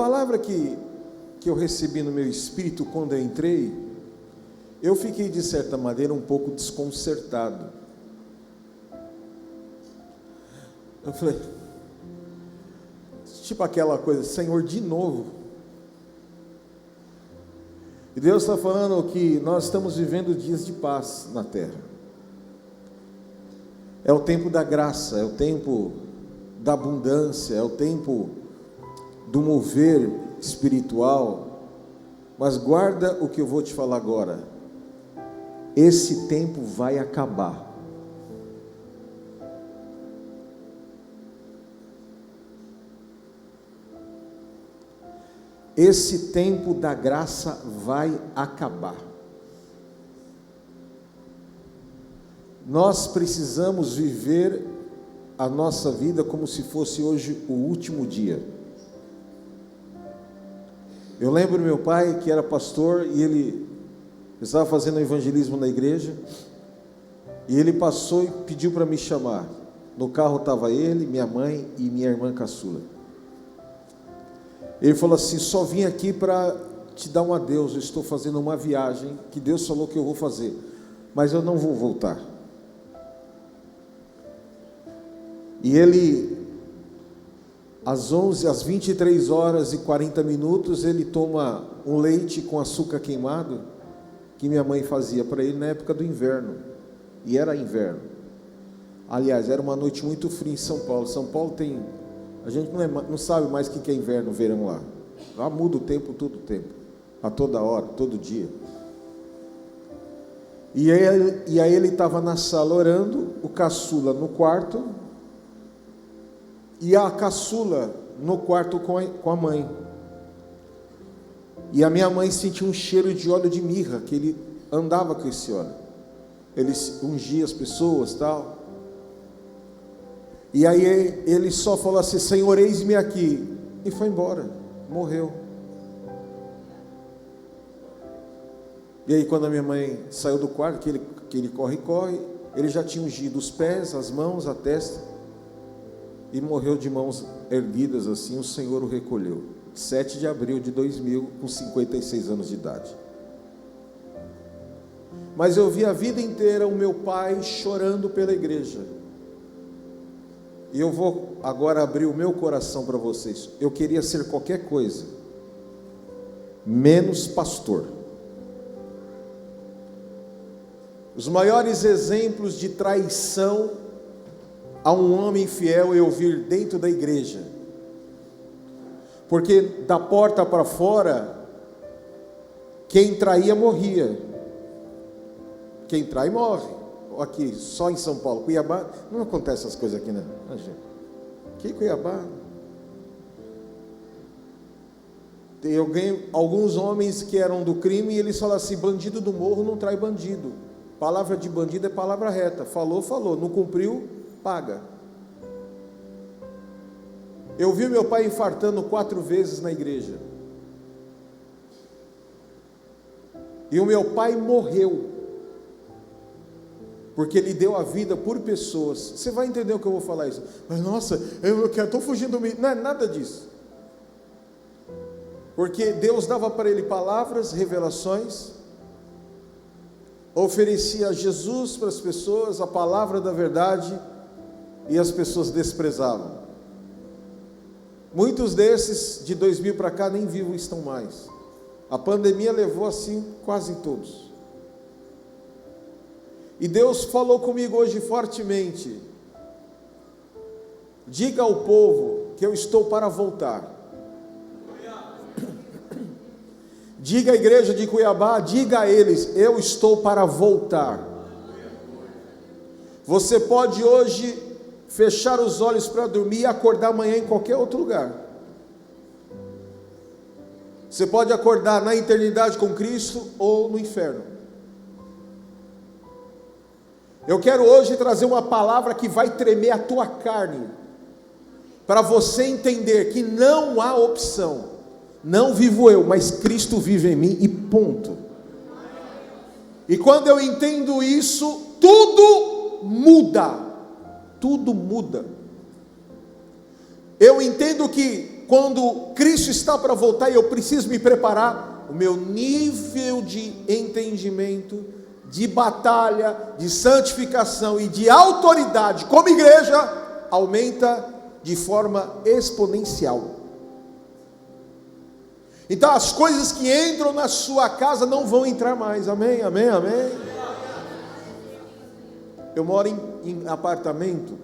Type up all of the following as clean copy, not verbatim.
palavra que eu recebi no meu espírito quando eu entrei, eu fiquei de certa maneira um pouco desconcertado. Eu falei, tipo aquela coisa, Senhor, de novo. E Deus está falando que nós estamos vivendo dias de paz na terra. É o tempo da graça, é o tempo da abundância, é o tempo do mover espiritual. Mas guarda o que eu vou te falar agora. Esse tempo vai acabar. Esse tempo da graça vai acabar. Nós precisamos viver a nossa vida como se fosse hoje o último dia. Eu lembro meu pai, que era pastor, e ele estava fazendo evangelismo na igreja, e ele passou e pediu para me chamar. No carro estava ele, minha mãe e minha irmã caçula. Ele falou assim, só vim aqui para te dar um adeus, eu estou fazendo uma viagem, que Deus falou que eu vou fazer, mas eu não vou voltar. E ele, às 23 horas e 40 minutos, ele toma um leite com açúcar queimado, que minha mãe fazia para ele na época do inverno, e era inverno. Aliás, era uma noite muito fria em São Paulo. São Paulo tem... A gente não sabe mais o que é inverno, verão lá. Lá muda o tempo, todo o tempo. A toda hora, todo dia. E aí ele estava na sala orando, o caçula no quarto, e a caçula no quarto com a mãe. E a minha mãe sentiu um cheiro de óleo de mirra, que ele andava com esse óleo. Ele ungia as pessoas e tal. E aí ele só falou assim, Senhor, eis-me aqui. E foi embora, morreu. E aí quando a minha mãe saiu do quarto, que ele corre, ele já tinha ungido os pés, as mãos, a testa, e morreu de mãos erguidas assim, o Senhor o recolheu. 7 de abril de 2000, com 56 anos de idade. Mas eu vi a vida inteira o meu pai chorando pela igreja. E eu vou agora abrir o meu coração para vocês. Eu queria ser qualquer coisa, menos pastor. Os maiores exemplos de traição a um homem fiel eu vi dentro da igreja. Porque da porta para fora, quem traía morria. Quem trai morre. Aqui, só em São Paulo, Cuiabá, não acontece essas coisas aqui, né? Aqui em Cuiabá tem alguns homens que eram do crime, e eles falam assim, bandido do morro não trai bandido. Palavra de bandido é palavra reta. Falou, não cumpriu, paga. Eu vi meu pai infartando 4 vezes na igreja, e o meu pai morreu porque ele deu a vida por pessoas. Você vai entender o que eu vou falar isso. Mas nossa, eu estou fugindo. Não é nada disso. Porque Deus dava para ele palavras, revelações, oferecia Jesus para as pessoas, a palavra da verdade, e as pessoas desprezavam. Muitos desses, de 2000 para cá, nem vivos estão mais. A pandemia levou assim quase todos. E Deus falou comigo hoje fortemente, diga ao povo que eu estou para voltar. Diga à igreja de Cuiabá, diga a eles, eu estou para voltar. Você pode hoje fechar os olhos para dormir e acordar amanhã em qualquer outro lugar. Você pode acordar na eternidade com Cristo ou no inferno. Eu quero hoje trazer uma palavra que vai tremer a tua carne, para você entender que não há opção. Não vivo eu, mas Cristo vive em mim, e ponto. E quando eu entendo isso, tudo muda. Tudo muda. Eu entendo que quando Cristo está para voltar e eu preciso me preparar, o meu nível de entendimento, de batalha, de santificação e de autoridade como igreja aumenta de forma exponencial. Então as coisas que entram na sua casa não vão entrar mais. Amém, amém, amém. Eu moro em apartamento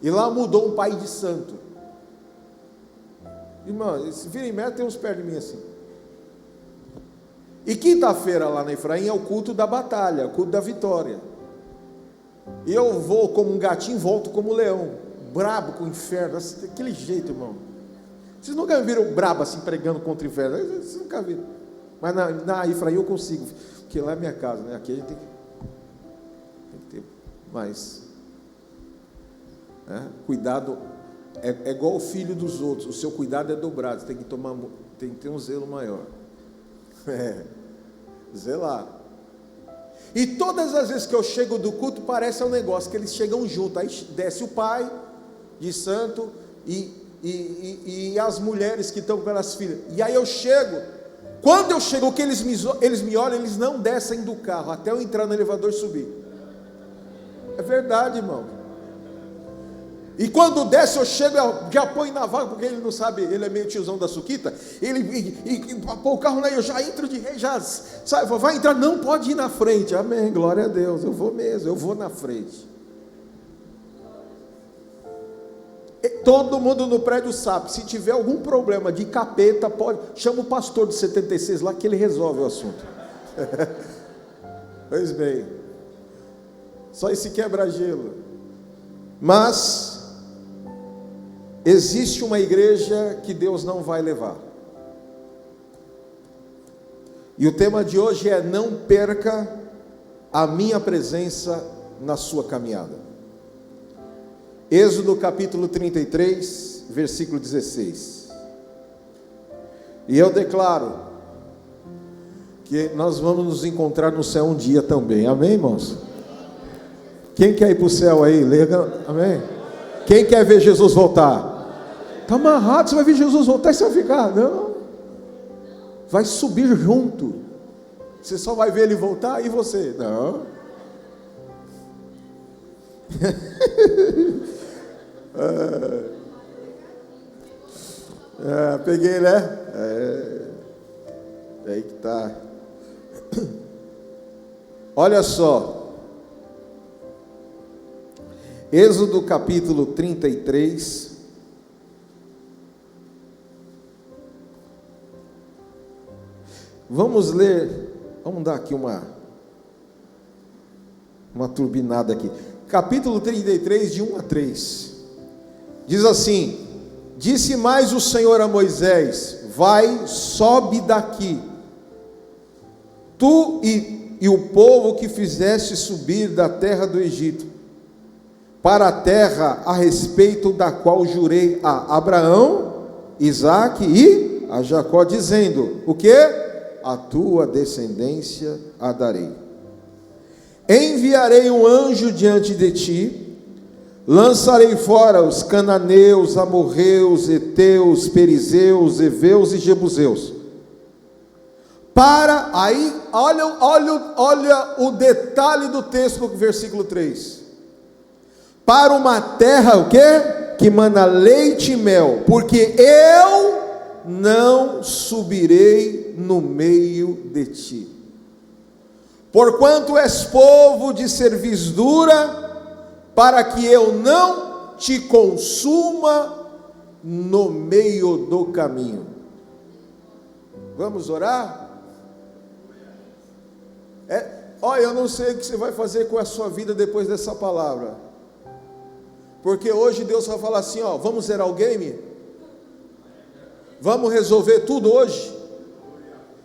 e lá mudou um pai de santo. Irmão, esse vira e mexe tem uns perto de mim assim. E quinta-feira lá na Efraim é o culto da batalha, o culto da vitória. E eu vou como um gatinho, volto como um leão, brabo com o inferno, daquele jeito, irmão. Vocês nunca viram brabo assim pregando contra o inferno? Vocês nunca viram. Mas na Efraim eu consigo, porque lá é minha casa, né? Aqui a gente tem que ter mais cuidado. É igual o filho dos outros, o seu cuidado é dobrado, você tem que ter um zelo maior. Zelar. E todas as vezes que eu chego do culto, parece um negócio que eles chegam juntos. Aí desce o pai de santo e as mulheres que estão pelas filhas. E aí eu chego. Quando eu chego, que eles me olham, eles não descem do carro até eu entrar no elevador e subir. É verdade, irmão. E quando desce, eu chego, já põe na vaga, porque ele não sabe, ele é meio tiozão da suquita. Ele põe o carro lá, eu já entro de rei, já sabe, vai entrar, não pode ir na frente. Amém, glória a Deus, eu vou mesmo, eu vou na frente. E todo mundo no prédio sabe, se tiver algum problema de capeta, chama o pastor de 76 lá que ele resolve o assunto. Pois bem, só esse quebra-gelo. Mas existe uma igreja que Deus não vai levar. E o tema de hoje é: não perca a minha presença na sua caminhada. Êxodo capítulo 33, versículo 16. E eu declaro que nós vamos nos encontrar no céu um dia também. Amém, irmãos? Quem quer ir para o céu aí? Amém? Quem quer ver Jesus voltar? Está amarrado, você vai ver Jesus voltar e você vai ficar. Não. Vai subir junto. Você só vai ver ele voltar e você. Não. Peguei, né? É aí que está. Olha só. Êxodo capítulo 33. Vamos ler, vamos dar aqui uma turbinada aqui. Capítulo 33, de 1 a 3. Diz assim: disse mais o Senhor a Moisés: vai, sobe daqui, tu e o povo que fizeste subir da terra do Egito, para a terra a respeito da qual jurei a Abraão, Isaque e a Jacó, dizendo: o que? A tua descendência a darei. Enviarei um anjo diante de ti, lançarei fora os cananeus, amorreus, heteus, perizeus, heveus e jebuseus. Olha o detalhe do texto do versículo 3. Para uma terra, o quê? Que mana leite e mel, porque eu não subirei no meio de ti. Porquanto és povo de cerviz dura, para que eu não te consuma no meio do caminho. Vamos orar? Eu não sei o que você vai fazer com a sua vida depois dessa palavra. Porque hoje Deus vai falar assim: vamos zerar o game? Vamos resolver tudo hoje?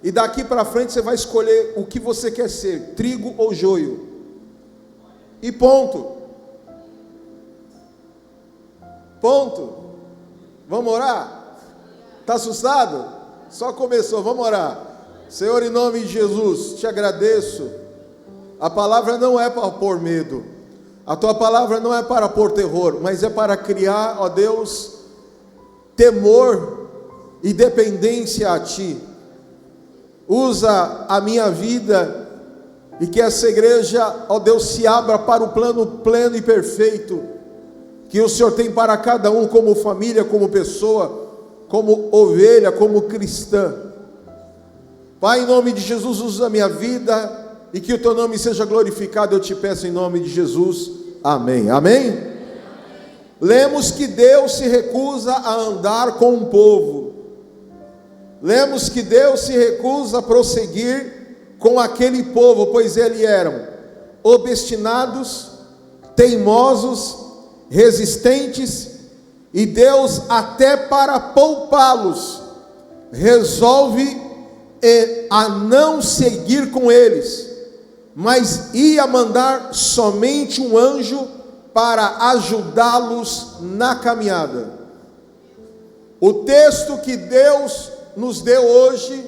E daqui para frente você vai escolher o que você quer ser, trigo ou joio. E ponto. Ponto. Vamos orar? Está assustado? Só começou, vamos orar. Senhor, em nome de Jesus, te agradeço. A palavra não é para pôr medo. A tua palavra não é para pôr terror, mas é para criar, ó Deus, temor e dependência a Ti. Usa a minha vida e que essa igreja, ó Deus, se abra para o plano pleno e perfeito que o Senhor tem para cada um, como família, como pessoa, como ovelha, como cristã. Pai, em nome de Jesus, usa a minha vida e que o Teu nome seja glorificado, eu te peço em nome de Jesus, amém. Amém? Lemos que Deus se recusa a andar com um povo. Lemos que Deus se recusa a prosseguir com aquele povo, pois eles eram obstinados, teimosos, resistentes, e Deus, até para poupá-los, resolve a não seguir com eles, mas ia mandar somente um anjo para ajudá-los na caminhada. O texto que Deus nos deu hoje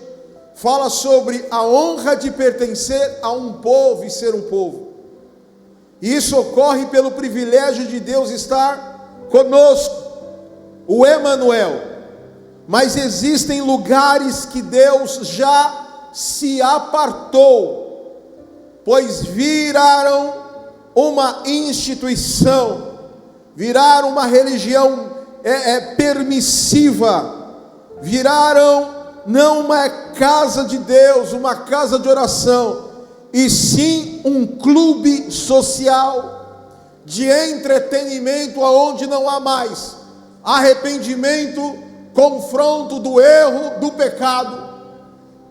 fala sobre a honra de pertencer a um povo e ser um povo. E isso ocorre pelo privilégio de Deus estar conosco, o Emanuel. Mas existem lugares que Deus já se apartou, pois viraram uma instituição, viraram uma religião permissiva, viraram não uma casa de Deus, uma casa de oração, e sim um clube social de entretenimento, aonde não há mais arrependimento, confronto do erro, do pecado,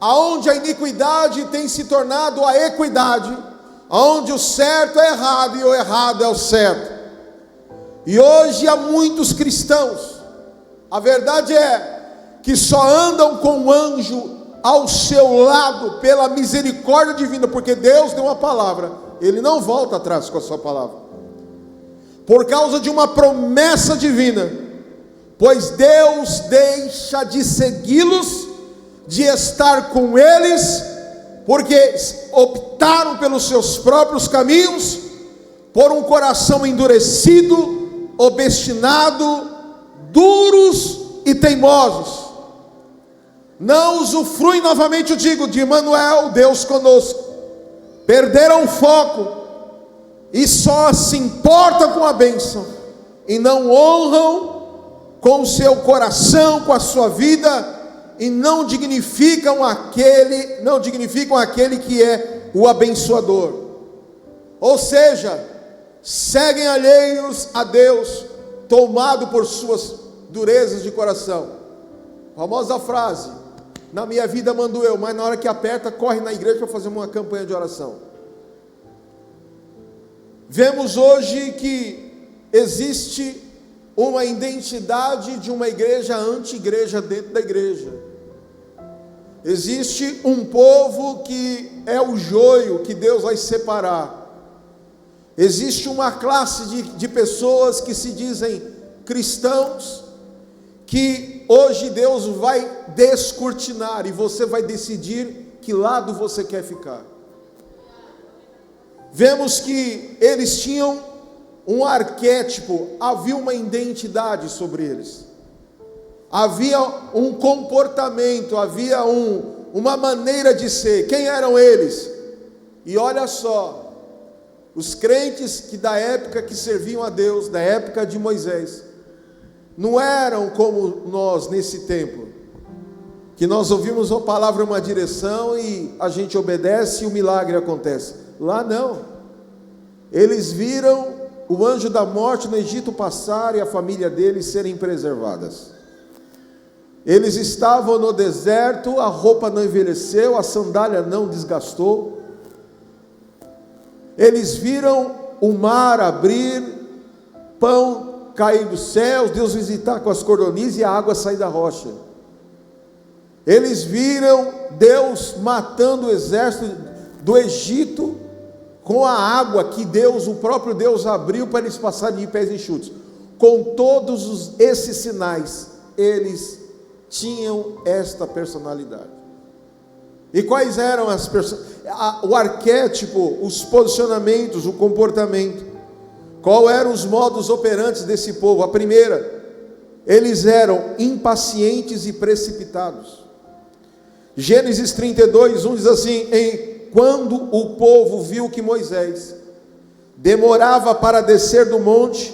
aonde a iniquidade tem se tornado a equidade, aonde o certo é errado e o errado é o certo. E hoje há muitos cristãos, a verdade é que só andam com um anjo ao seu lado pela misericórdia divina, porque Deus deu uma palavra, Ele não volta atrás com a sua palavra, por causa de uma promessa divina, pois Deus deixa de segui-los, de estar com eles, porque optaram pelos seus próprios caminhos, por um coração endurecido, obstinado, duros e teimosos. Não usufruem, novamente eu digo, de Emanuel, Deus conosco. Perderam o foco e só se importam com a bênção e não honram com o seu coração, com a sua vida, e não dignificam aquele que é o abençoador. Ou seja, seguem alheios a Deus, tomado por suas durezas de coração. Famosa frase: na minha vida mando eu, mas na hora que aperta, corre na igreja para fazer uma campanha de oração. Vemos hoje que existe uma identidade de uma igreja anti-igreja dentro da igreja. Existe um povo que é o joio que Deus vai separar. Existe uma classe de pessoas que se dizem cristãos, que hoje Deus vai descortinar e você vai decidir que lado você quer ficar. Vemos que eles tinham um arquétipo, havia uma identidade sobre eles, havia um comportamento, havia uma maneira de ser. Quem eram eles? E olha só, os crentes que da época que serviam a Deus, da época de Moisés, não eram como nós nesse tempo, que nós ouvimos a palavra, uma direção e a gente obedece e o milagre acontece. Lá não, eles viram o anjo da morte no Egito passar e a família deles serem preservadas. Eles estavam no deserto, a roupa não envelheceu, a sandália não desgastou. Eles viram o mar abrir, pão cair dos céus, Deus visitar com as cordonizes e a água sair da rocha. Eles viram Deus matando o exército do Egito com a água que Deus, o próprio Deus, abriu para eles passarem de pés enxutos. Com todos esses sinais, eles tinham esta personalidade. E quais eram o arquétipo, os posicionamentos, o comportamento? Qual eram os modos operantes desse povo? A primeira, eles eram impacientes e precipitados. Gênesis 32, 1 diz assim: quando o povo viu que Moisés demorava para descer do monte,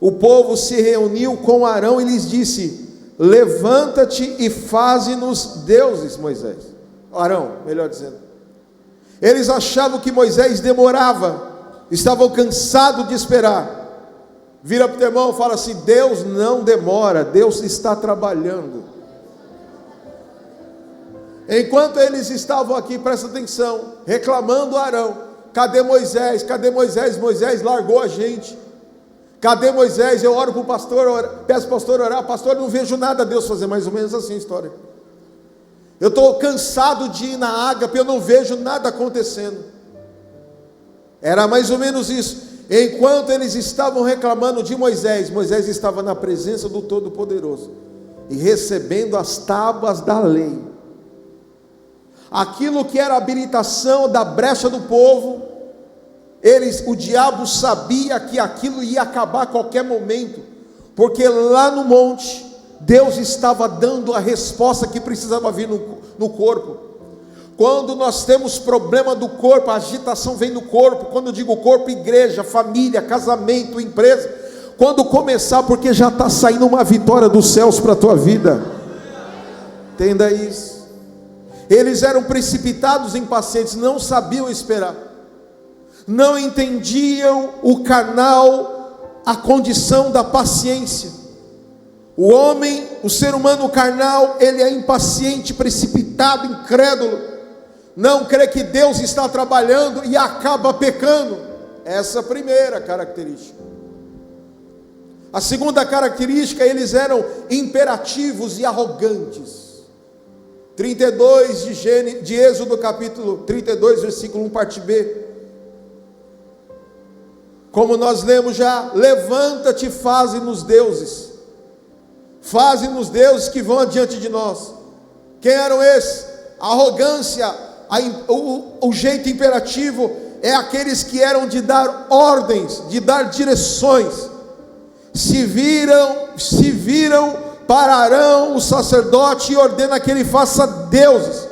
o povo se reuniu com Arão e lhes disse: levanta-te e faze-nos deuses, Moisés. Arão, melhor dizendo. Eles achavam que Moisés demorava, estavam cansados de esperar. Vira para o teu irmão e fala assim: Deus não demora, Deus está trabalhando. Enquanto eles estavam aqui, presta atenção, reclamando a Arão: cadê Moisés? Cadê Moisés? Moisés largou a gente. Cadê Moisés? Eu oro para o pastor, peço para o pastor orar. Pastor, não vejo nada. Deus fazer mais ou menos assim a história. Eu estou cansado de ir na ágape, eu não vejo nada acontecendo. Era mais ou menos isso. Enquanto eles estavam reclamando de Moisés, Moisés estava na presença do Todo-Poderoso e recebendo as tábuas da lei. Aquilo que era a habilitação da brecha do povo, o diabo sabia que aquilo ia acabar a qualquer momento, porque lá no monte, Deus estava dando a resposta que precisava vir no corpo. Quando nós temos problema do corpo, a agitação vem do corpo. Quando eu digo corpo, igreja, família, casamento, empresa. Quando começar, porque já está saindo uma vitória dos céus para a tua vida. Entenda isso. Eles eram precipitados, impacientes, não sabiam esperar, não entendiam o canal, a condição da paciência. O homem, o ser humano carnal, ele é impaciente, precipitado, incrédulo, não crê que Deus está trabalhando e acaba pecando. Essa é a primeira característica. A segunda característica, eles eram imperativos e arrogantes. 32 de Êxodo, capítulo 32, versículo 1, parte B. Como nós lemos já: levanta-te e faze-nos deuses. Faze-nos deuses que vão adiante de nós. Quem eram esses? A arrogância, o jeito imperativo, é aqueles que eram de dar ordens, de dar direções. Se viram para Arão, o sacerdote, e ordena que ele faça deuses.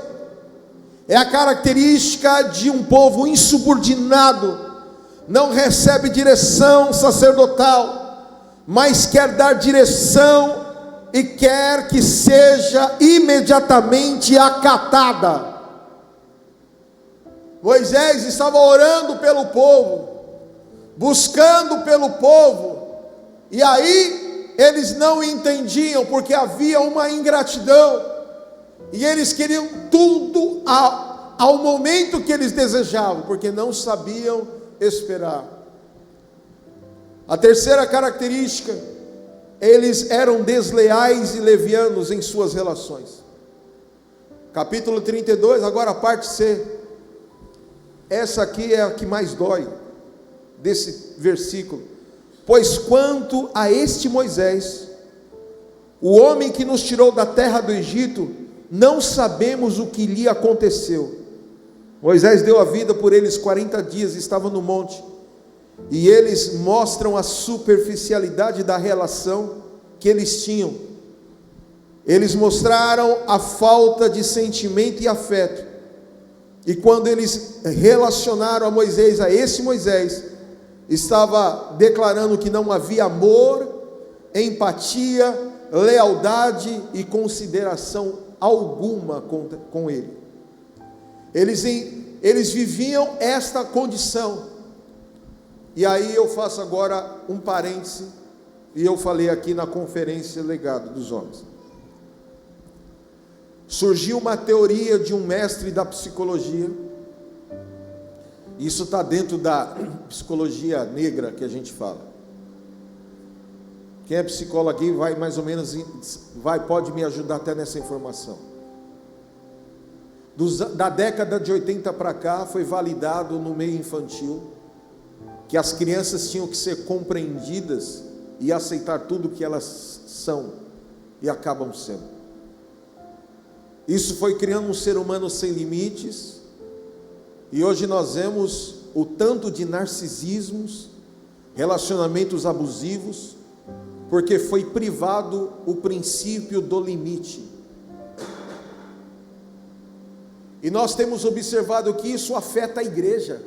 É a característica de um povo insubordinado, não recebe direção sacerdotal, mas quer dar direção e quer que seja imediatamente acatada. Moisés estava orando pelo povo, buscando pelo povo, e aí eles não entendiam, porque havia uma ingratidão, e eles queriam tudo ao momento que eles desejavam, porque não sabiam esperar. A terceira característica, eles eram desleais e levianos em suas relações. Capítulo 32, agora a parte C. Essa aqui é a que mais dói, desse versículo. Pois quanto a este Moisés, o homem que nos tirou da terra do Egito, não sabemos o que lhe aconteceu. Moisés deu a vida por eles 40 dias, estavam no monte, e eles mostram a superficialidade da relação que eles tinham. Eles mostraram a falta de sentimento e afeto, e quando eles relacionaram a Moisés, a esse Moisés, estava declarando que não havia amor, empatia, lealdade e consideração alguma com ele. Eles viviam esta condição. E aí eu faço agora um parêntese, e eu falei aqui na conferência Legado dos Homens. Surgiu uma teoria de um mestre da psicologia. Isso está dentro da psicologia negra que a gente fala. Quem é psicólogo aqui vai mais ou menos, pode me ajudar até nessa informação. Da década de 80 para cá, foi validado no meio infantil que as crianças tinham que ser compreendidas e aceitar tudo que elas são e acabam sendo. Isso foi criando um ser humano sem limites. E hoje nós vemos o tanto de narcisismos, relacionamentos abusivos, porque foi privado o princípio do limite. E nós temos observado que isso afeta a igreja.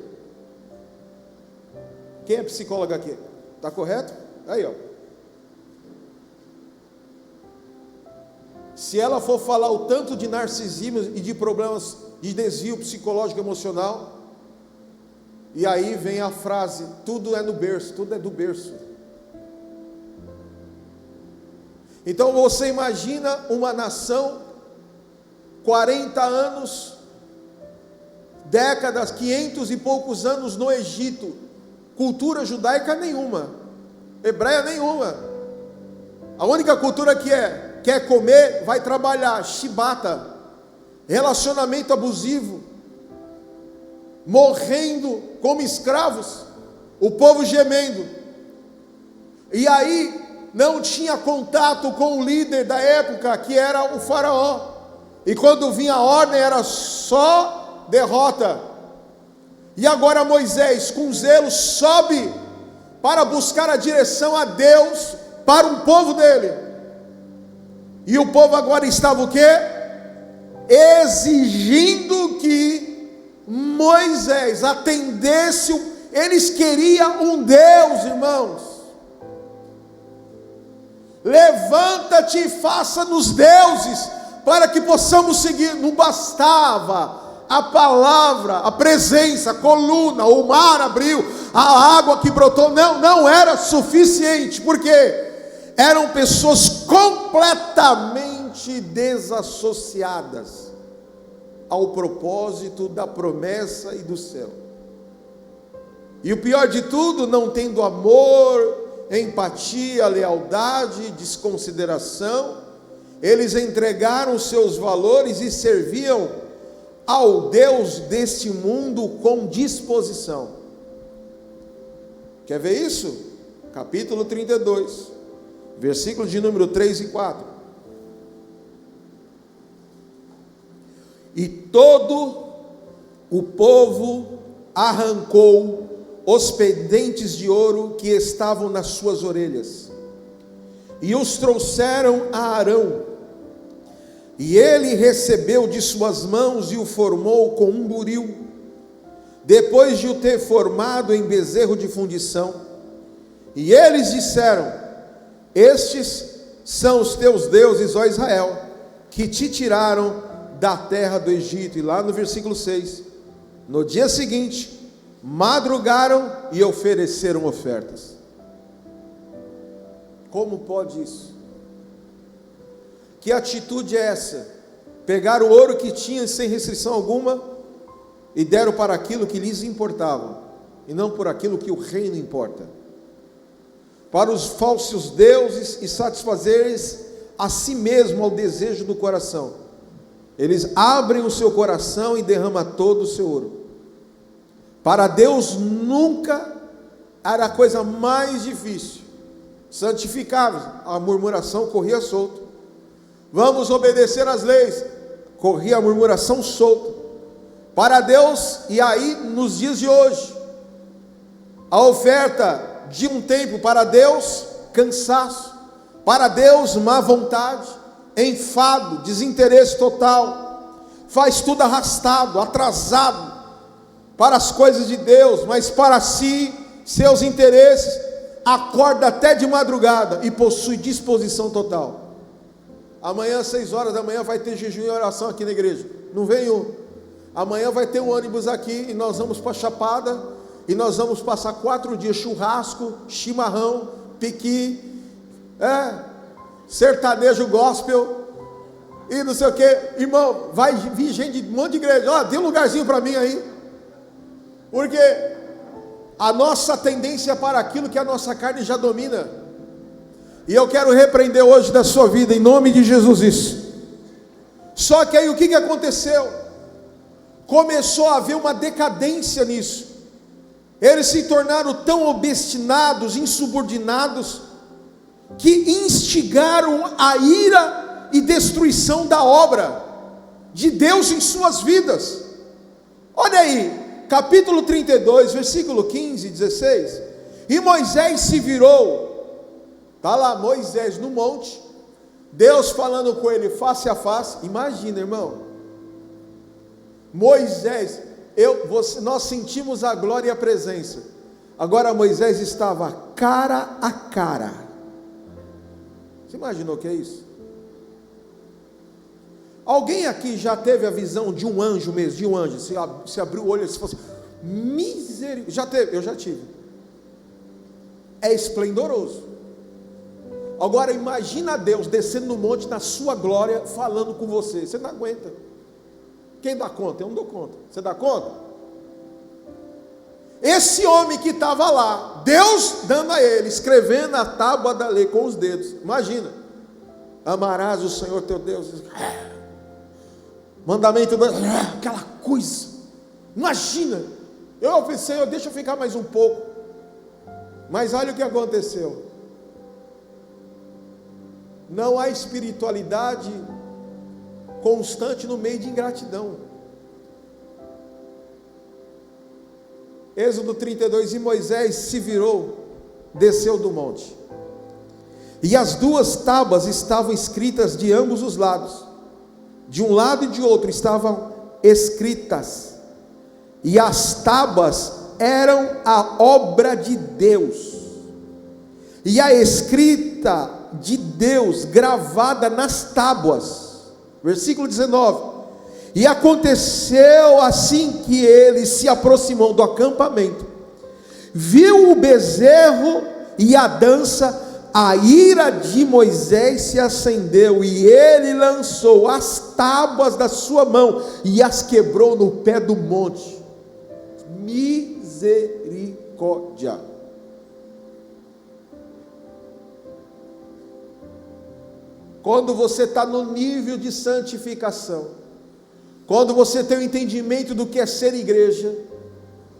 Quem é psicólogo aqui? Está correto? Aí, ó. Se ela for falar o tanto de narcisismo e de problemas de desvio psicológico emocional, e aí vem a frase: tudo é no berço, tudo é do berço. Então você imagina uma nação, 40 anos, décadas, 500 e poucos anos no Egito, cultura judaica nenhuma, hebreia nenhuma, a única cultura que quer comer, vai trabalhar, chibata, relacionamento abusivo, morrendo como escravos, o povo gemendo, e aí não tinha contato com o líder da época, que era o faraó, e quando vinha a ordem era só derrota. E agora Moisés, com zelo, sobe para buscar a direção a Deus para um povo dele. E o povo agora estava o quê? Exigindo que Moisés atendesse. Eles queriam um Deus, irmãos. Levanta-te e faça-nos deuses, para que possamos seguir. Não bastava a palavra, a presença, a coluna, o mar abriu, a água que brotou, não era suficiente, porque eram pessoas completamente desassociadas ao propósito da promessa e do céu. E o pior de tudo, não tendo amor, empatia, lealdade, desconsideração, eles entregaram seus valores e serviam ao Deus deste mundo com disposição. Quer ver isso? Capítulo 32, versículos de número 3 e 4. E todo o povo arrancou os pendentes de ouro que estavam nas suas orelhas, e os trouxeram a Arão, e ele recebeu de suas mãos e o formou com um buril, depois de o ter formado em bezerro de fundição. E eles disseram: estes são os teus deuses, ó Israel, que te tiraram da terra do Egito. E lá no versículo 6, no dia seguinte, madrugaram e ofereceram ofertas. Como pode isso? Que atitude é essa? Pegaram o ouro que tinham sem restrição alguma e deram para aquilo que lhes importava, e não por aquilo que o reino importa, para os falsos deuses, e satisfazeres a si mesmo ao desejo do coração. Eles abrem o seu coração e derramam todo o seu ouro. Para Deus nunca era a coisa mais difícil. Santificáveis, a murmuração corria solta. Vamos obedecer às leis, corria a murmuração solta. Para Deus, e aí nos dias de hoje, a oferta de um tempo, para Deus, cansaço, para Deus, má vontade, enfado, desinteresse total, faz tudo arrastado, atrasado para as coisas de Deus, mas para si, seus interesses, acorda até de madrugada e possui disposição total. Amanhã às 6 horas da manhã vai ter jejum e oração aqui na igreja, não vem um. Amanhã vai ter um ônibus aqui e nós vamos para Chapada, e nós vamos passar 4 dias, churrasco, chimarrão, piqui, sertanejo gospel, e não sei o que. Irmão, vai vir gente de um monte de igreja, tem um lugarzinho para mim aí, porque a nossa tendência é para aquilo que a nossa carne já domina, e eu quero repreender hoje da sua vida, em nome de Jesus, isso. Só que aí o que aconteceu? Começou a haver uma decadência nisso. Eles se tornaram tão obstinados, insubordinados, que instigaram a ira e destruição da obra de Deus em suas vidas. Olha aí, capítulo 32, versículo 15 e 16. E Moisés se virou Está lá Moisés no monte, Deus falando com ele face a face. Imagina, irmão, Moisés, nós sentimos a glória e a presença. Agora Moisés estava cara a cara. Você imaginou o que é isso? Alguém aqui já teve a visão de um anjo mesmo, de um anjo? Se abriu o olho e se fosse misericórdia. Já teve? Eu já tive. É esplendoroso. Agora imagina Deus descendo no monte na sua glória, falando com você. Você não aguenta. Quem dá conta? Eu não dou conta. Você dá conta? Esse homem que estava lá, Deus dando a ele, escrevendo a tábua da lei com os dedos. Imagina. Amarás o Senhor teu Deus. Mandamento, aquela coisa. Imagina. Eu pensei, Senhor, deixa eu ficar mais um pouco. Mas olha o que aconteceu. Não há espiritualidade constante no meio de ingratidão. Êxodo 32, e Moisés se virou, desceu do monte, e as duas tábuas estavam escritas de ambos os lados, de um lado e de outro estavam escritas, e as tábuas eram a obra de Deus, e a escrita de Deus gravada nas tábuas. Versículo 19: e aconteceu assim que ele se aproximou do acampamento, viu o bezerro e a dança, a ira de Moisés se acendeu, e ele lançou as tábuas da sua mão e as quebrou no pé do monte. Misericórdia. Quando você está no nível de santificação, quando você tem o entendimento do que é ser igreja,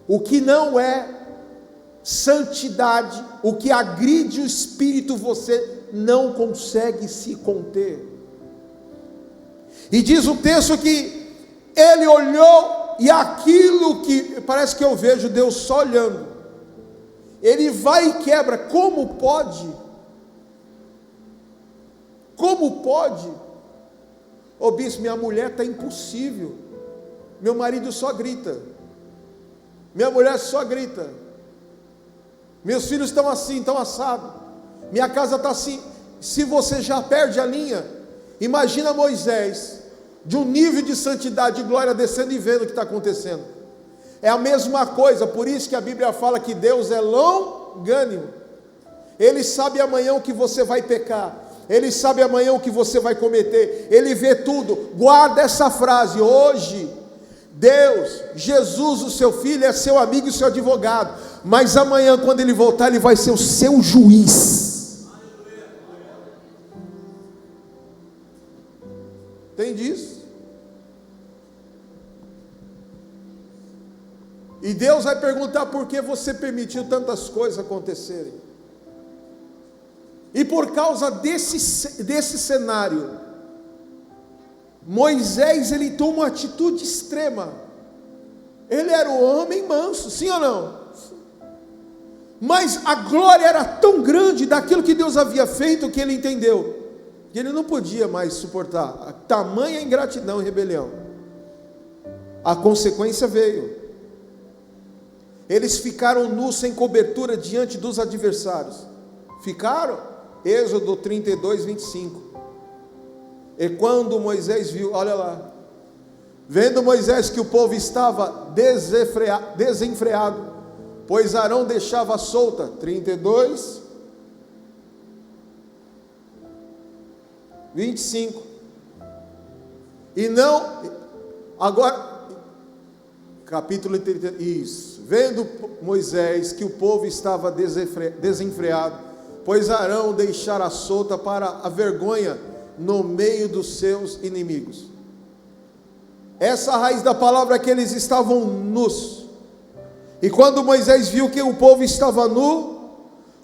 o que não é santidade, o que agride o espírito, você não consegue se conter. E diz o texto que ele olhou, e aquilo que parece que eu vejo Deus só olhando, ele vai e quebra. Como pode? Como pode? Ô bispo, minha mulher está impossível, meu marido só grita, minha mulher só grita, meus filhos estão assim, estão assados, minha casa está assim. Se você já perde a linha, imagina Moisés, de um nível de santidade e glória, descendo e vendo o que está acontecendo. É a mesma coisa. Por isso que a Bíblia fala que Deus é longânimo. Ele sabe amanhã o que você vai pecar, Ele sabe amanhã o que você vai cometer, Ele vê tudo. Guarda essa frase: hoje Deus, Jesus, o seu Filho, é seu amigo e seu advogado, mas amanhã, quando Ele voltar, Ele vai ser o seu juiz. Entende isso? E Deus vai perguntar por que você permitiu tantas coisas acontecerem. E por causa desse cenário, Moisés, ele toma uma atitude extrema. Ele era um homem manso, sim ou não? Mas a glória era tão grande daquilo que Deus havia feito, que ele entendeu que ele não podia mais suportar a tamanha ingratidão e rebelião. A consequência veio. Eles ficaram nus, sem cobertura, diante dos adversários. Ficaram? Êxodo 32, 25. E quando Moisés viu, olha lá, vendo Moisés que o povo estava desenfreado, pois Arão deixava solta, 32, 25, e não, agora, capítulo 30, isso, vendo Moisés que o povo estava desenfreado, pois Arão deixara solta para a vergonha no meio dos seus inimigos. Essa raiz da palavra é que eles estavam nus. E quando Moisés viu que o povo estava nu,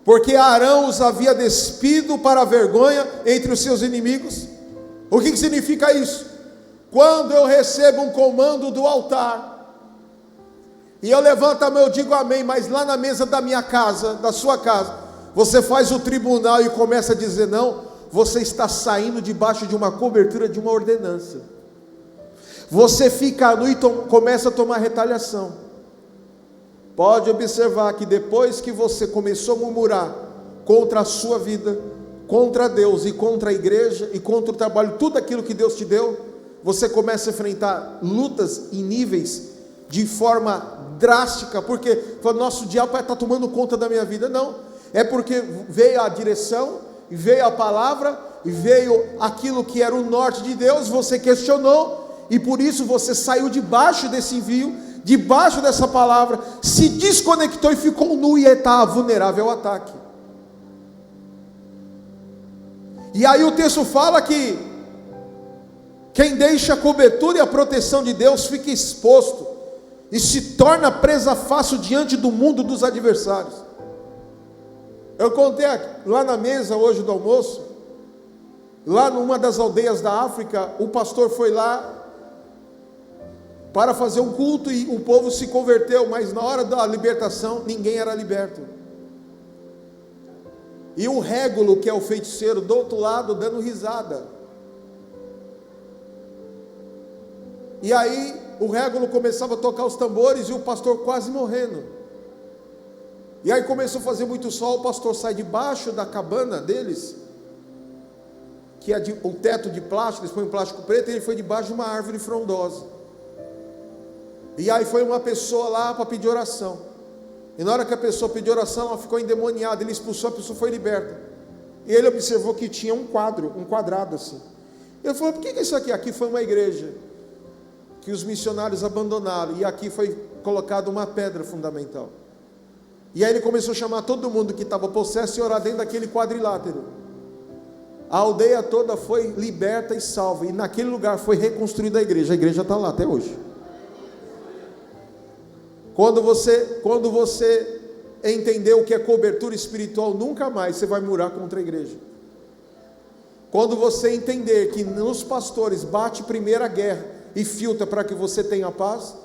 porque Arão os havia despido para a vergonha entre os seus inimigos. O que significa isso? Quando eu recebo um comando do altar, e eu levanto a mão, eu digo amém, mas lá na mesa da minha casa, da sua casa, você faz o tribunal e começa a dizer não, você está saindo debaixo de uma cobertura de uma ordenança. Você fica nu e começa a tomar retaliação. Pode observar que depois que você começou a murmurar contra a sua vida, contra Deus e contra a igreja e contra o trabalho, tudo aquilo que Deus te deu, você começa a enfrentar lutas em níveis de forma drástica, porque nosso diabo está tomando conta da minha vida. Não, é porque veio a direção, veio a palavra, veio aquilo que era o norte de Deus, você questionou, e por isso você saiu debaixo desse envio, debaixo dessa palavra, se desconectou e ficou nu e está vulnerável ao ataque. E aí o texto fala que quem deixa a cobertura e a proteção de Deus fica exposto e se torna presa fácil diante do mundo dos adversários. Eu contei lá na mesa hoje do almoço, lá numa das aldeias da África, o pastor foi lá para fazer um culto e o povo se converteu, mas na hora da libertação ninguém era liberto. E o régulo, que é o feiticeiro, do outro lado dando risada. E aí o régulo começava a tocar os tambores e o pastor quase morrendo. E aí começou a fazer muito sol, o pastor sai debaixo da cabana deles, que é um teto de plástico, eles põem um plástico preto, e ele foi debaixo de uma árvore frondosa. E aí foi uma pessoa lá para pedir oração. E na hora que a pessoa pediu oração, ela ficou endemoniada, ele expulsou, a pessoa foi liberta. E ele observou que tinha um quadrado assim. Ele falou: por que é isso aqui? Aqui foi uma igreja que os missionários abandonaram, e aqui foi colocada uma pedra fundamental. E aí ele começou a chamar todo mundo que estava possesso e orar dentro daquele quadrilátero. A aldeia toda foi liberta e salva, e naquele lugar foi reconstruída a igreja está lá até hoje. Quando você entender o que é cobertura espiritual, nunca mais você vai murar contra a igreja. Quando você entender que nos pastores bate primeiro a guerra e filtra para que você tenha paz,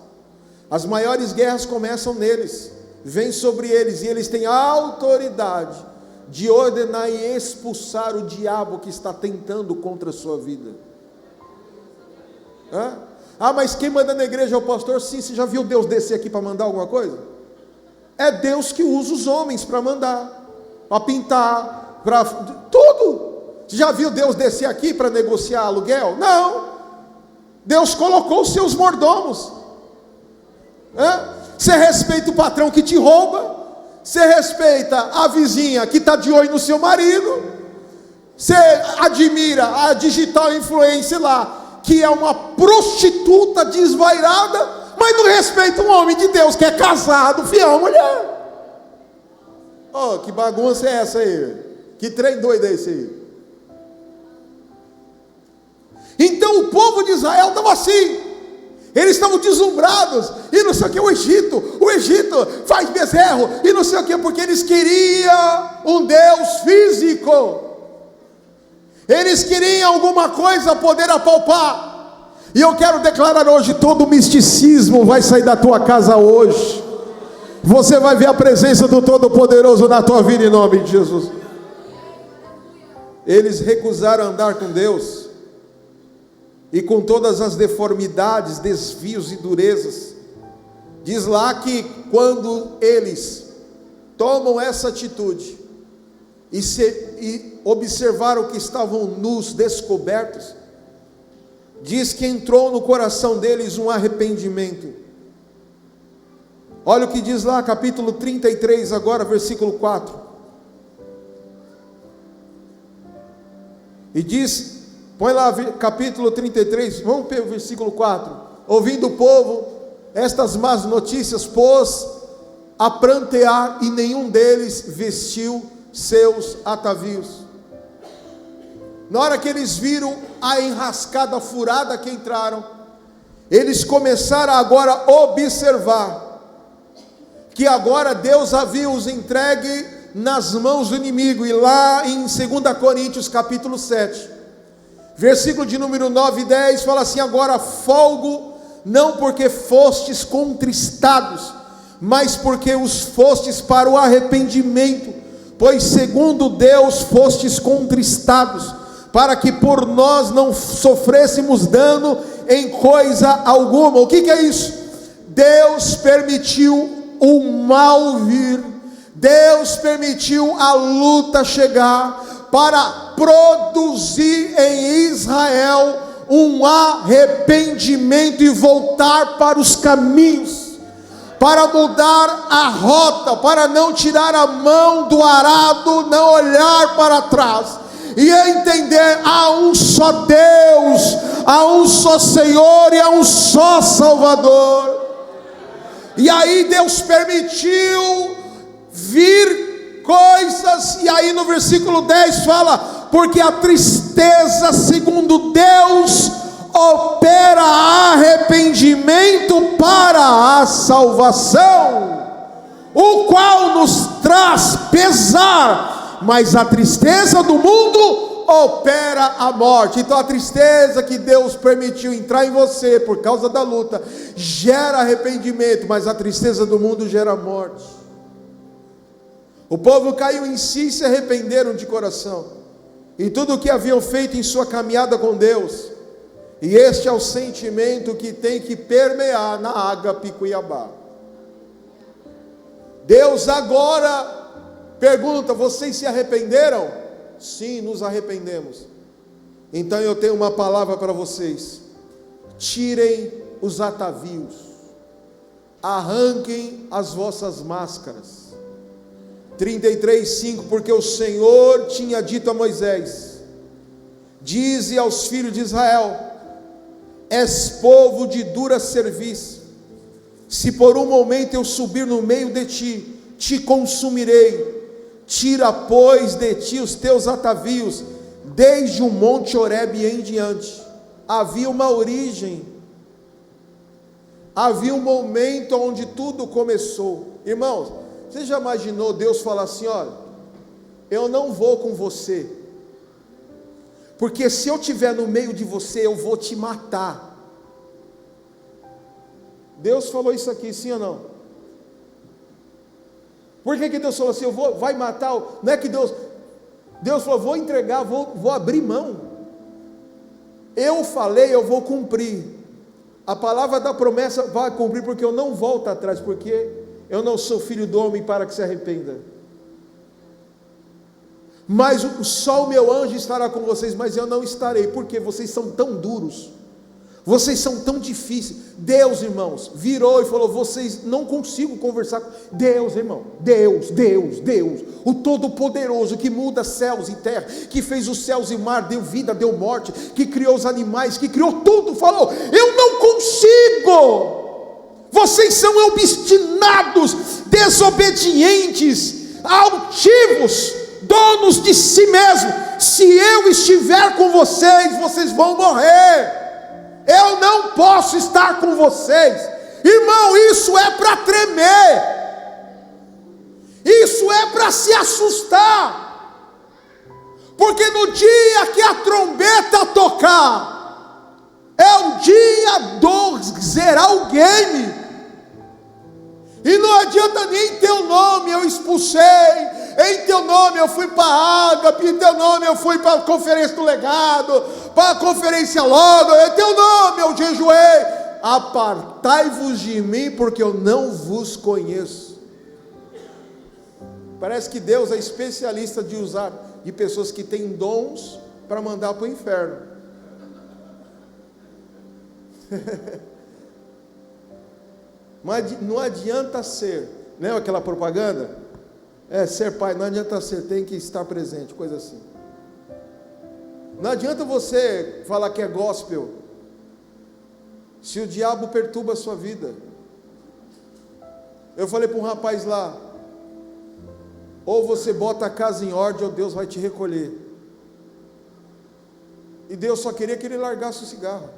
as maiores guerras começam neles, vem sobre eles, e eles têm a autoridade de ordenar e expulsar o diabo que está tentando contra a sua vida. Mas quem manda na igreja é o pastor? Sim, você já viu Deus descer aqui para mandar alguma coisa? É Deus que usa os homens para mandar, para pintar, para tudo. Você já viu Deus descer aqui para negociar aluguel? Não. Deus colocou os seus mordomos. Você respeita o patrão que te rouba, você respeita a vizinha que está de olho no seu marido, você admira a digital influencer lá, que é uma prostituta desvairada, mas não respeita um homem de Deus que é casado, fiel à mulher. Que bagunça é essa aí? Que trem doido é esse aí? Então o povo de Israel estava assim, eles estavam deslumbrados, e não sei o que, o Egito faz bezerro, e não sei o que, porque eles queriam um Deus físico. Eles queriam alguma coisa poder apalpar. E eu quero declarar hoje: todo misticismo vai sair da tua casa hoje. Você vai ver a presença do Todo-Poderoso na tua vida, em nome de Jesus. Eles recusaram andar com Deus, e com todas as deformidades, desvios e durezas. Diz lá que quando eles tomam essa atitude e observaram que estavam nus, descobertos, diz que entrou no coração deles um arrependimento. Olha o que diz lá, capítulo 33 agora, versículo 4. E diz, põe lá capítulo 33, vamos para o versículo 4. Ouvindo o povo estas más notícias, pôs a prantear, e nenhum deles vestiu seus atavios. Na hora que eles viram a enrascada furada que entraram, eles começaram agora a observar que agora Deus havia os entregue nas mãos do inimigo. E lá em 2 Coríntios capítulo 7, versículo de número 9 e 10, fala assim: agora folgo, não porque fostes contristados, mas porque os fostes para o arrependimento, pois segundo Deus fostes contristados, para que por nós não sofrêssemos dano em coisa alguma. O que é isso? Deus permitiu o mal vir, Deus permitiu a luta chegar, para produzir em Israel um arrependimento e voltar para os caminhos, para mudar a rota, para não tirar a mão do arado, não olhar para trás, e entender: há um só Deus, há um só Senhor e há um só Salvador. E aí Deus permitiu vir coisas, e aí no versículo 10 fala: porque a tristeza, segundo Deus, opera arrependimento para a salvação, o qual nos traz pesar, mas a tristeza do mundo opera a morte. Então a tristeza que Deus permitiu entrar em você por causa da luta gera arrependimento, mas a tristeza do mundo gera morte. O povo caiu em si e se arrependeram de coração em tudo o que haviam feito em sua caminhada com Deus, e este é o sentimento que tem que permear na Ágape Cuiabá. Deus agora pergunta: vocês se arrependeram? Sim, nos arrependemos. Então eu tenho uma palavra para vocês: tirem os atavios, arranquem as vossas máscaras. 33:5, porque o Senhor tinha dito a Moisés: dize aos filhos de Israel: és povo de dura serviço, se por um momento eu subir no meio de ti, te consumirei. Tira, pois, de ti os teus atavios, desde o monte Horebe em diante. Havia uma origem, havia um momento onde tudo começou. Irmãos, você já imaginou Deus falar assim: olha, eu não vou com você, porque se eu estiver no meio de você, eu vou te matar. Deus falou isso aqui, sim ou não? Por que Deus falou assim: vai matar? Não é que Deus falou: vou entregar, vou abrir mão. Eu falei, eu vou cumprir. A palavra da promessa vai cumprir, porque eu não volto atrás, porque eu não sou filho do homem para que se arrependa. Mas só o meu anjo estará com vocês, mas eu não estarei, porque vocês são tão duros, vocês são tão difíceis. Deus, irmãos, virou e falou: vocês não consigo conversar com Deus, irmão. Deus, o Todo-Poderoso, que muda céus e terra, que fez os céus e mar, deu vida, deu morte, que criou os animais, que criou tudo, falou: eu não consigo. Vocês são obstinados, desobedientes, altivos, donos de si mesmos. Se eu estiver com vocês, vocês vão morrer. Eu não posso estar com vocês. Irmão, isso é para tremer, isso é para se assustar, porque no dia que a trombeta tocar, é o dia do zerar o game. E não adianta nem teu nome eu expulsei, em teu nome eu fui para a Ágape, em teu nome eu fui para a conferência do legado, para a conferência logo, em teu nome eu jejuei. Apartai-vos de mim, porque eu não vos conheço. Parece que Deus é especialista de usar de pessoas que têm dons para mandar para o inferno. Mas não adianta ser, lembra aquela propaganda? Ser pai, não adianta ser, tem que estar presente, coisa assim. Não adianta você falar que é gospel, se o diabo perturba a sua vida. Eu falei para um rapaz lá: ou você bota a casa em ordem, ou Deus vai te recolher. E Deus só queria que ele largasse o cigarro,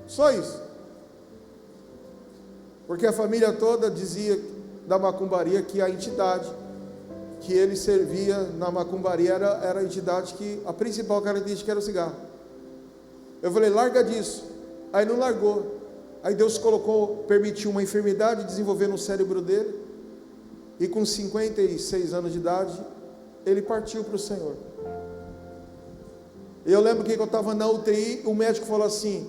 só isso. Porque a família toda dizia da macumbaria que a entidade que ele servia na macumbaria era a entidade que a principal característica era o cigarro. Eu falei: larga disso. Aí não largou. Aí Deus permitiu uma enfermidade desenvolver no cérebro dele. E com 56 anos de idade, ele partiu para o Senhor. Eu lembro que eu estava na UTI, o médico falou assim: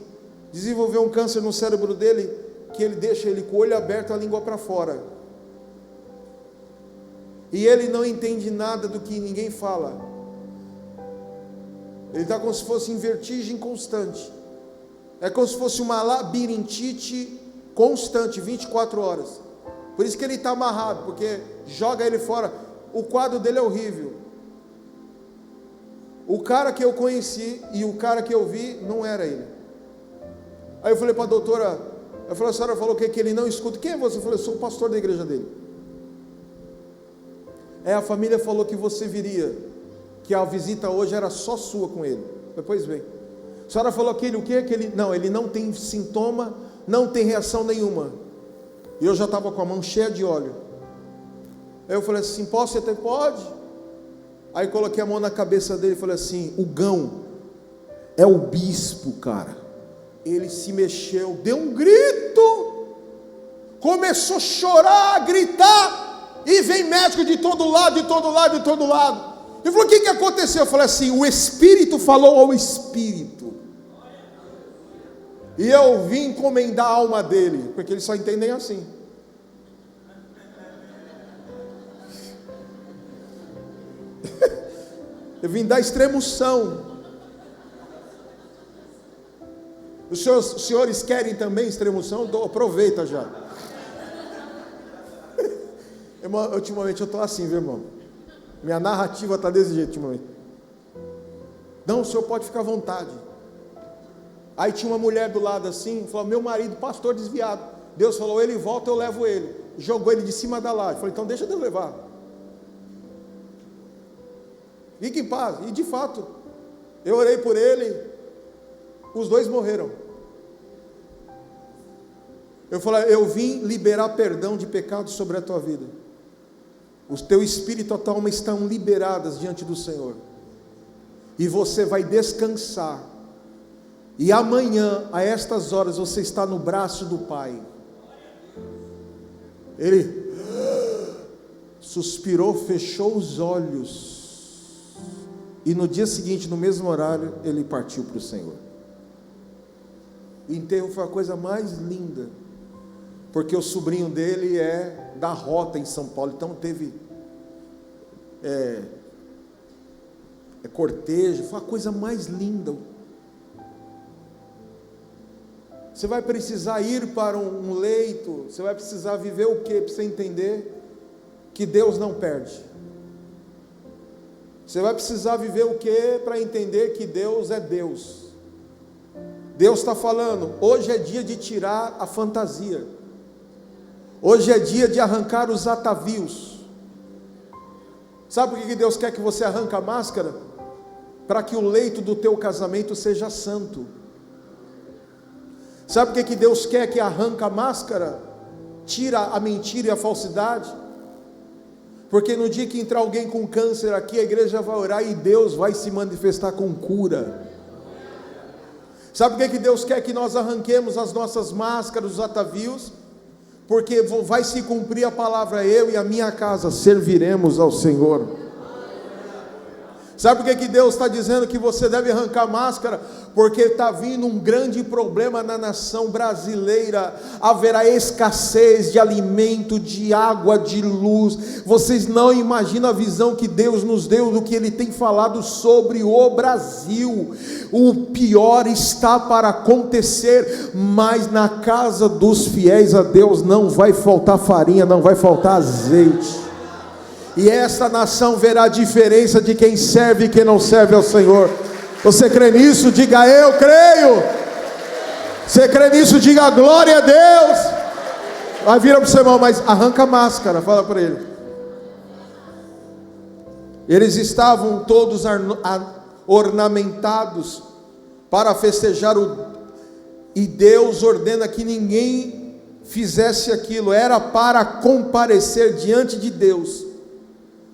desenvolveu um câncer no cérebro dele, que ele deixa ele com o olho aberto e a língua para fora. E ele não entende nada do que ninguém fala. Ele está como se fosse em vertigem constante. É como se fosse uma labirintite constante, 24 horas. Por isso que ele está amarrado, porque joga ele fora. O quadro dele é horrível. O cara que eu conheci e o cara que eu vi não era ele. Aí eu falei para a doutora, eu falei: a senhora falou que ele não escuta. Quem é você? Eu falei: eu sou o pastor da igreja dele. A família falou que você viria, que a visita hoje era só sua com ele. Depois vem. A senhora falou que ele o quê? Que ele não tem sintoma, não tem reação nenhuma. E eu já estava com a mão cheia de óleo. Aí eu falei assim: posso até? Pode. Aí coloquei a mão na cabeça dele e falei assim: o Gão é o bispo, cara. Ele se mexeu, deu um grito, começou a chorar, a gritar, e vem médico de todo lado, de todo lado, de todo lado. Ele falou: o que aconteceu? Eu falei assim: o Espírito falou ao Espírito, e eu vim encomendar a alma dele, porque eles só entendem assim. Eu vim dar extremunção. Os senhores querem também extremunção? Aproveita já. Irmão, ultimamente eu estou assim, viu, irmão? Minha narrativa está desse jeito ultimamente. Não, o senhor pode ficar à vontade. Aí tinha uma mulher do lado assim, falou: meu marido, pastor desviado. Deus falou: ele volta, eu levo ele. Jogou ele de cima da laje. Falei: então deixa Deus levar. Fique em paz. E de fato, eu orei por ele, os dois morreram. Eu falei: eu vim liberar perdão de pecados sobre a tua vida. O teu espírito e a tua alma estão liberadas diante do Senhor. E você vai descansar. E amanhã, a estas horas, você está no braço do Pai. Ele suspirou, fechou os olhos. E no dia seguinte, no mesmo horário, ele partiu para o Senhor. O enterro foi a coisa mais linda, porque o sobrinho dele é da Rota em São Paulo, então teve cortejo, foi a coisa mais linda. Você vai precisar ir para um leito, você vai precisar viver o quê? Para você entender que Deus não perde. Você vai precisar viver o quê? Para entender que Deus é Deus. Deus está falando: hoje é dia de tirar a fantasia. Hoje é dia de arrancar os atavios. Sabe por que Deus quer que você arranque a máscara? Para que o leito do teu casamento seja santo. Sabe por que Deus quer que arranque a máscara? Tira a mentira e a falsidade. Porque no dia que entrar alguém com câncer aqui, a igreja vai orar e Deus vai se manifestar com cura. Sabe por que Deus quer que nós arranquemos as nossas máscaras, os atavios? Porque vai se cumprir a palavra: eu e a minha casa serviremos ao Senhor. Sabe por que Deus está dizendo que você deve arrancar a máscara? Porque está vindo um grande problema na nação brasileira. Haverá escassez de alimento, de água, de luz. Vocês não imaginam a visão que Deus nos deu do que Ele tem falado sobre o Brasil. O pior está para acontecer, mas na casa dos fiéis a Deus não vai faltar farinha, não vai faltar azeite. E essa nação verá a diferença de quem serve e quem não serve ao Senhor. Você crê nisso? Diga: eu creio. Você crê nisso? Diga: glória a Deus. Vai, vira para o seu irmão, mas arranca a máscara, fala para ele. Eles estavam todos ornamentados para festejar e Deus ordena que ninguém fizesse aquilo. Era para comparecer diante de Deus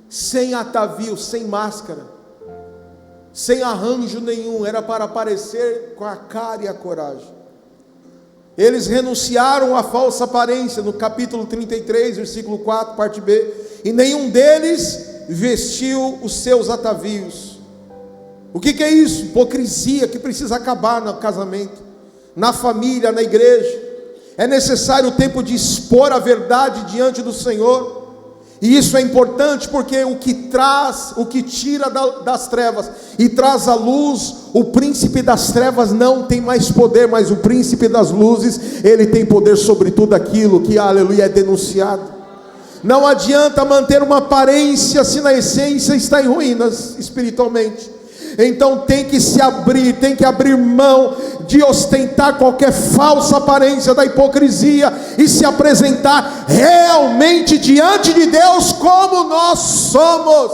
sem atavio, sem máscara, sem arranjo nenhum. Era para aparecer com a cara e a coragem. Eles renunciaram à falsa aparência. No capítulo 33, versículo 4, parte B, e nenhum deles vestiu os seus atavios. O que é isso? Hipocrisia que precisa acabar no casamento, na família, na igreja. É necessário o tempo de expor a verdade diante do Senhor. E isso é importante porque o que tira das trevas e traz à luz, o príncipe das trevas não tem mais poder, mas o príncipe das luzes, ele tem poder sobre tudo aquilo que, aleluia, é denunciado. Não adianta manter uma aparência se na essência está em ruínas espiritualmente. Então tem que se abrir, tem que abrir mão de ostentar qualquer falsa aparência da hipocrisia e se apresentar realmente diante de Deus como nós somos.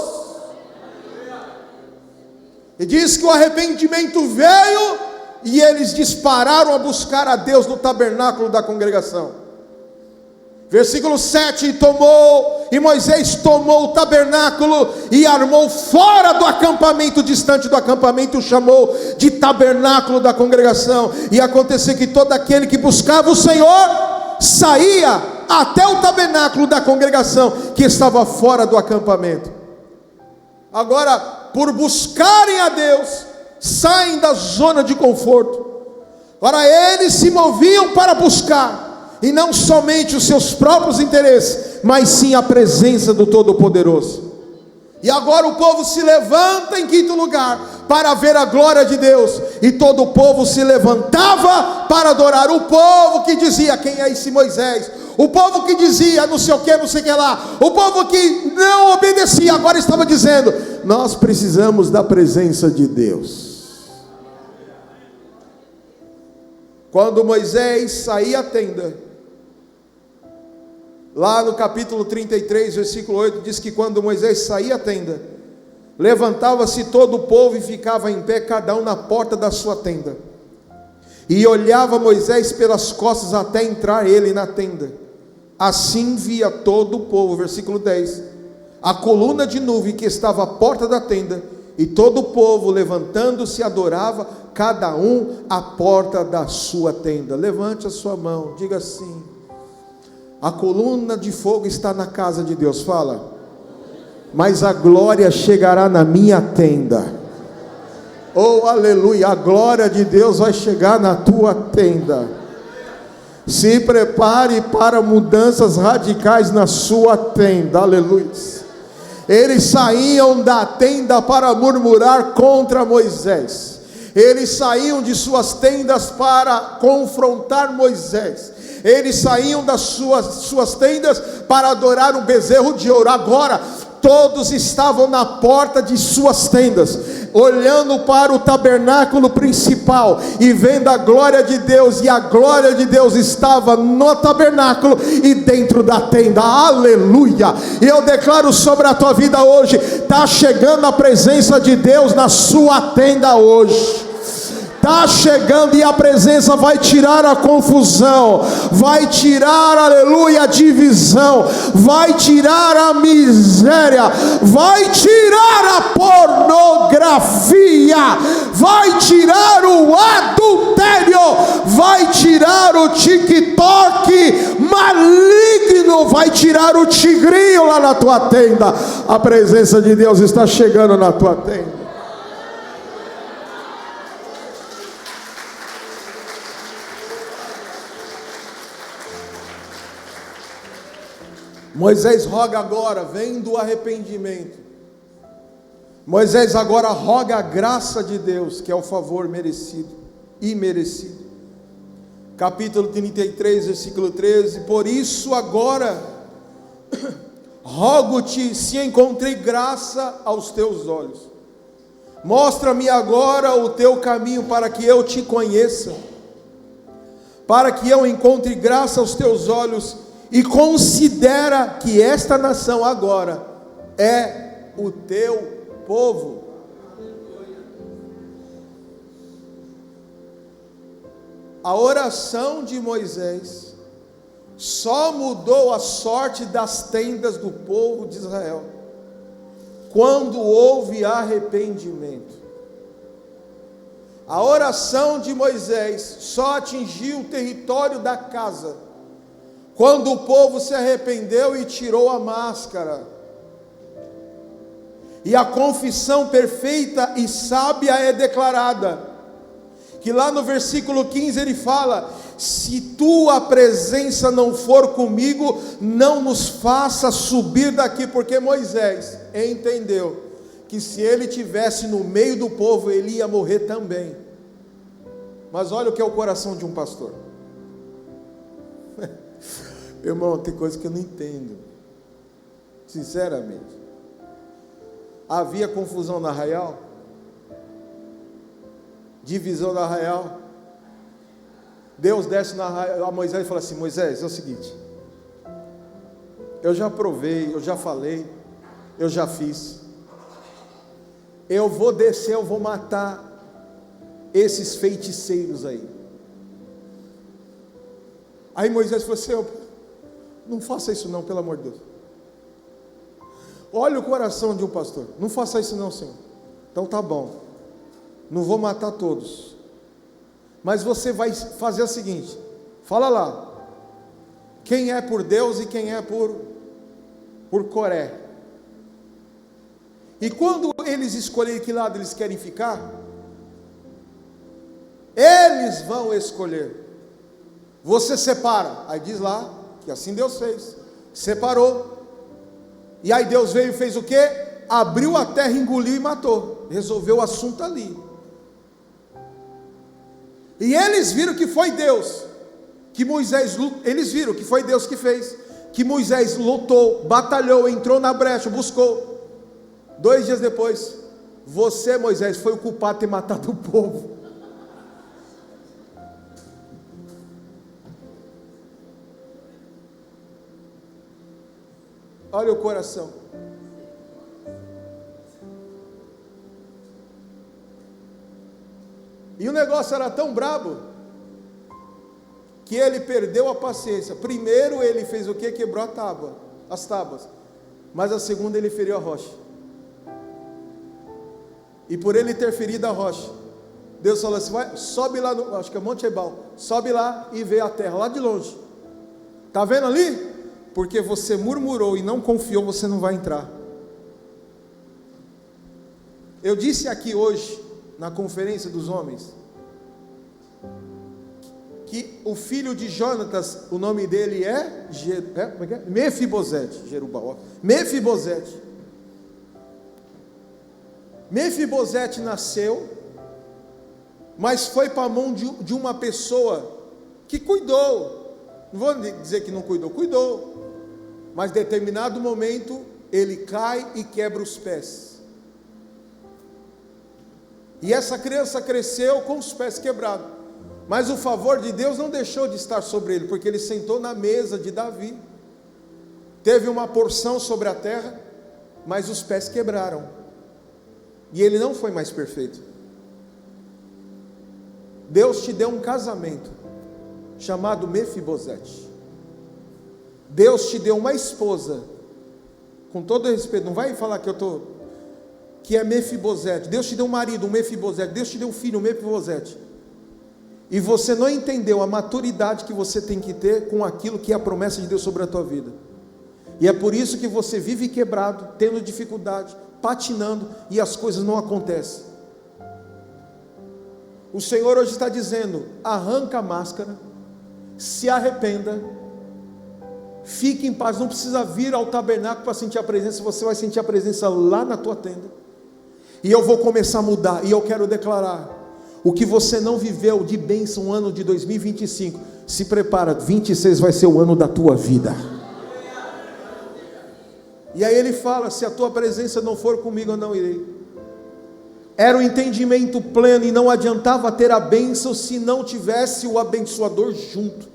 E diz que o arrependimento veio e eles dispararam a buscar a Deus no tabernáculo da congregação. Versículo 7, e Moisés tomou o tabernáculo e armou fora do acampamento, distante do acampamento, o chamou de tabernáculo da congregação. E aconteceu que todo aquele que buscava o Senhor, saía até o tabernáculo da congregação, que estava fora do acampamento. Agora, por buscarem a Deus, saem da zona de conforto. Agora eles se moviam para buscar, e não somente os seus próprios interesses, mas sim a presença do Todo-Poderoso. E agora o povo se levanta em quinto lugar, para ver a glória de Deus, e todo o povo se levantava para adorar. O povo que dizia: quem é esse Moisés? O povo que dizia não sei o que, não sei o que lá. O povo que não obedecia, agora estava dizendo: nós precisamos da presença de Deus. Quando Moisés saía a tenda, lá no capítulo 33, versículo 8, diz que quando Moisés saía a tenda, levantava-se todo o povo e ficava em pé, cada um na porta da sua tenda, e olhava Moisés pelas costas até entrar ele na tenda. Assim via todo o povo, versículo 10, a coluna de nuvem que estava à porta da tenda, e todo o povo levantando-se adorava, cada um à porta da sua tenda. Levante a sua mão, diga assim: a coluna de fogo está na casa de Deus. Fala: mas a glória chegará na minha tenda. Oh, aleluia, a glória de Deus vai chegar na tua tenda. Se prepare para mudanças radicais na sua tenda. Aleluia. Eles saíam da tenda para murmurar contra Moisés. Eles saíam de suas tendas para confrontar Moisés. Eles saíam das suas tendas para adorar um bezerro de ouro. Agora todos estavam na porta de suas tendas, olhando para o tabernáculo principal e vendo a glória de Deus, e a glória de Deus estava no tabernáculo e dentro da tenda. Aleluia! E eu declaro sobre a tua vida hoje: está chegando a presença de Deus na sua tenda hoje. Está chegando, e a presença vai tirar a confusão, vai tirar, aleluia, a divisão, vai tirar a miséria, vai tirar a pornografia, vai tirar o adultério, vai tirar o TikTok maligno, vai tirar o tigrinho lá na tua tenda. A presença de Deus está chegando na tua tenda. Moisés roga agora, vem do arrependimento. Moisés agora roga a graça de Deus, que é o favor merecido e imerecido. Capítulo 33, versículo 13: por isso agora rogo-te, se encontrei graça aos teus olhos, mostra-me agora o teu caminho, para que eu te conheça, para que eu encontre graça aos teus olhos, e considera que esta nação agora é o teu povo. A oração de Moisés só mudou a sorte das tendas do povo de Israel quando houve arrependimento. A oração de Moisés só atingiu o território da casa quando o povo se arrependeu e tirou a máscara E a confissão perfeita e sábia é declarada, que lá no versículo 15 ele fala: se tua presença não for comigo, não nos faça subir daqui, porque Moisés entendeu que se ele tivesse no meio do povo, ele ia morrer também. Mas olha o que é o coração de um pastor. Irmão, tem coisa que eu não entendo, sinceramente. Havia confusão na Arraial, divisão na Arraial. Deus desce na Arraial a Moisés e fala assim: Moisés, é o seguinte, eu já provei, eu já falei, eu já fiz, eu vou descer, eu vou matar esses feiticeiros aí. Aí Moisés falou assim: não faça isso não, pelo amor de Deus. Olha o coração de um pastor: não faça isso não, Senhor. Então tá bom, não vou matar todos, mas você vai fazer o seguinte, fala lá, quem é por Deus e quem é por Coré. E quando eles escolherem que lado eles querem ficar, eles vão escolher. Você separa. Aí diz lá que assim Deus fez, separou. E aí Deus veio e fez o quê? Abriu a terra, engoliu e matou. Resolveu o assunto ali. E eles viram que foi Deus, que Moisés, eles viram que foi Deus que fez, que Moisés lutou, batalhou, entrou na brecha, buscou. 2 dias depois, você, Moisés, foi o culpado de ter matado o povo. Olha o coração. E o negócio era tão brabo que ele perdeu a paciência. Primeiro ele fez o quê? Quebrou as tábuas. Mas a segunda ele feriu a rocha. E por ele ter ferido a rocha, Deus falou assim: vai, sobe lá no, acho que é Monte Ebal, sobe lá e vê a terra lá de longe. Está vendo ali? Porque você murmurou e não confiou, você não vai entrar. Eu disse aqui hoje, na conferência dos homens, que o filho de Jonatas, o nome dele é Mefibosete. Jerubal, Mefibosete. Mefibosete nasceu, mas foi para a mão de uma pessoa que cuidou. Não vou dizer que não cuidou, cuidou. Mas em determinado momento ele cai e quebra os pés. E essa criança cresceu com os pés quebrados. Mas o favor de Deus não deixou de estar sobre ele, porque ele sentou na mesa de Davi. Teve uma porção sobre a terra, mas os pés quebraram. E ele não foi mais perfeito. Deus te deu um casamento chamado Mefibosete. Deus te deu uma esposa, com todo respeito, não vai falar que é Mefibosete. Deus te deu um marido, um Mefibosete. Deus te deu um filho, um Mefibosete. E você não entendeu a maturidade que você tem que ter com aquilo que é a promessa de Deus sobre a tua vida. E é por isso que você vive quebrado, tendo dificuldade, patinando, e as coisas não acontecem. O Senhor hoje está dizendo: arranca a máscara, se arrependa, fique em paz. Não precisa vir ao tabernáculo para sentir a presença, você vai sentir a presença lá na tua tenda. E eu vou começar a mudar, e eu quero declarar: o que você não viveu de bênção no ano de 2025, se prepara, 26 vai ser o ano da tua vida. E aí ele fala: se a tua presença não for comigo, eu não irei. Era um entendimento pleno, e não adiantava ter a bênção se não tivesse o abençoador junto.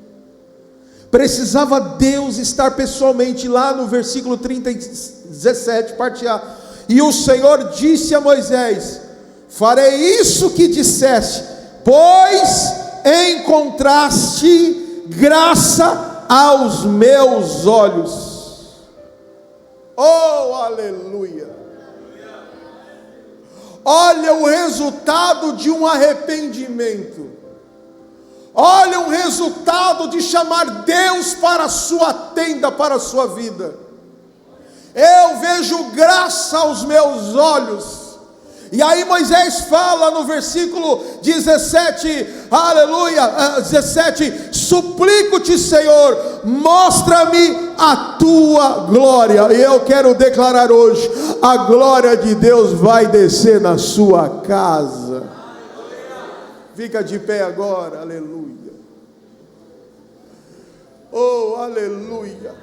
Precisava Deus estar pessoalmente. Lá no versículo 17, parte A: e o Senhor disse a Moisés: farei isso que disseste, pois encontraste graça aos meus olhos. Oh, aleluia! Olha o resultado de um arrependimento. Olha o resultado de chamar Deus para a sua tenda, para a sua vida. eu vejo graça aos meus olhos. E aí Moisés fala no versículo 17, aleluia, 17: suplico-te, Senhor, mostra-me a tua glória. E eu quero declarar hoje: a glória de Deus vai descer na sua casa. Fica de pé agora, aleluia. Oh, aleluia.